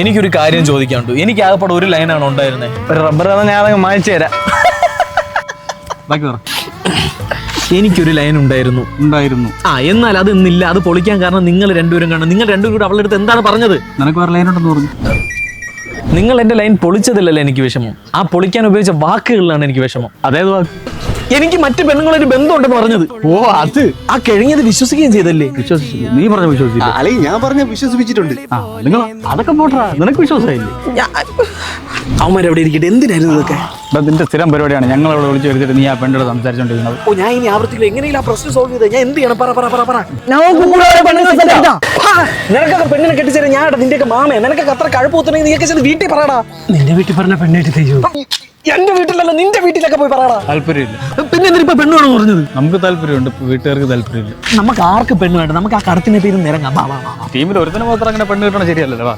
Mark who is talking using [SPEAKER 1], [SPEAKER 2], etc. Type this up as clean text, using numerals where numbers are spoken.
[SPEAKER 1] എനിക്കൊരു കാര്യം ചോദിക്കാനുണ്ട്. എനിക്ക് ആകെപ്പാടെ ഒരു ലൈനാണ് ഉണ്ടായിരുന്നത്.
[SPEAKER 2] ഒരു റബ്ബർ ഞാൻ അതങ്ങ് മായിച്ചു തരാം.
[SPEAKER 3] ബാക്കി പറ.
[SPEAKER 1] എനിക്കൊരു ലൈൻ ഉണ്ടായിരുന്നു. എന്നാൽ അത് ഇന്നില്ല. അത് പൊളിക്കാൻ കാരണം നിങ്ങൾ രണ്ടുപേരും കാണും. നിങ്ങൾ രണ്ടുപേരും കൂടെ അവളുടെ അടുത്ത് എന്താണ് പറഞ്ഞത്?
[SPEAKER 3] നിനക്ക് വേറെ ലൈൻ ഉണ്ടെന്ന് പറഞ്ഞു.
[SPEAKER 1] നിങ്ങൾ എന്റെ ലൈൻ പൊളിച്ചതില്ലല്ലോ എനിക്ക് വിഷമം. ആ പൊളിക്കാൻ ഉപയോഗിച്ച വാക്കുകളിലാണ് എനിക്ക് വിഷമം.
[SPEAKER 3] അതേത് വാക്ക്?
[SPEAKER 1] എനിക്ക് മറ്റു പെണ്ണുങ്ങളൊരു ബന്ധമുണ്ടെന്ന് പറഞ്ഞത്.
[SPEAKER 3] ഓ അത്
[SPEAKER 1] ആ കഴിഞ്ഞത് വിശ്വസിക്കുകയും ചെയ്തല്ലേ?
[SPEAKER 3] വിശ്വസിച്ചു. നീ പറഞ്ഞ വിശ്വസിച്ചില്ല.
[SPEAKER 4] അല്ലെങ്കിൽ ഞാൻ പറഞ്ഞ വിശ്വസിപ്പിച്ചിട്ടുണ്ട്.
[SPEAKER 3] നിങ്ങൾ അതൊക്കെ പോട്ടാ, നിനക്ക് വിശ്വാസമായില്ലേ?
[SPEAKER 1] അവന്മാരെവിടെ ഇരിക്കട്ടെ, എന്തിനായിരുന്നു ഇതൊക്കെ?
[SPEAKER 3] നിന്റെ സ്ഥിരം പരിപാടിയാണ്. ഞങ്ങൾ അവിടെ വിളിച്ചു വരുത്തിട്ട് നീ ആ പെണ്ണോട് സംസാരിച്ചോണ്ടിരിക്കുന്നത്.
[SPEAKER 1] ഞാൻ ഇനി ആവർത്തിക്കില്ല. എങ്ങനെയും ആ പ്രശ്നം സോൾവ് ചെയ്ത് ഞാൻ എന്ത് ചെയ്യണം? പറ. നിനക്കൊക്കെ പെണ്ണിനെ കെട്ടിച്ചേരാ ഞാൻ നിന്റെയൊക്കെ മാമേ. നിനക്കൊക്കെ അത്ര കഴപ്പൂത്തണെങ്കിൽ നീയൊക്കെ ചെന്ന് വീട്ടിൽ പറയടാ.
[SPEAKER 2] നിന്റെ വീട്ടിൽ പറഞ്ഞ പെണ്ണായിട്ട് തയ്യോ?
[SPEAKER 1] എന്റെ വീട്ടിലല്ല, നിന്റെ വീട്ടിലൊക്കെ പോയി പറയടാ.
[SPEAKER 3] താല്പര്യമില്ല.
[SPEAKER 1] പിന്നെ എന്തിനാ പെണ്ണ് വേണമെന്ന് പറഞ്ഞത്?
[SPEAKER 3] നമുക്ക് താല്പര്യമുണ്ട്, വീട്ടുകാർക്ക് താല്പര്യമില്ല.
[SPEAKER 1] നമുക്ക് ആർക്ക് പെണ്ണ് വേണ്ട? നമുക്ക് ആ കടത്തിന്റെ പേര് നിരങ്ങാം.
[SPEAKER 3] ടീമിൽ ഒരുത്തന്നെ മാത്രം അങ്ങനെ പെണ്ണ് കിട്ടണം ശരിയല്ലല്ലോ.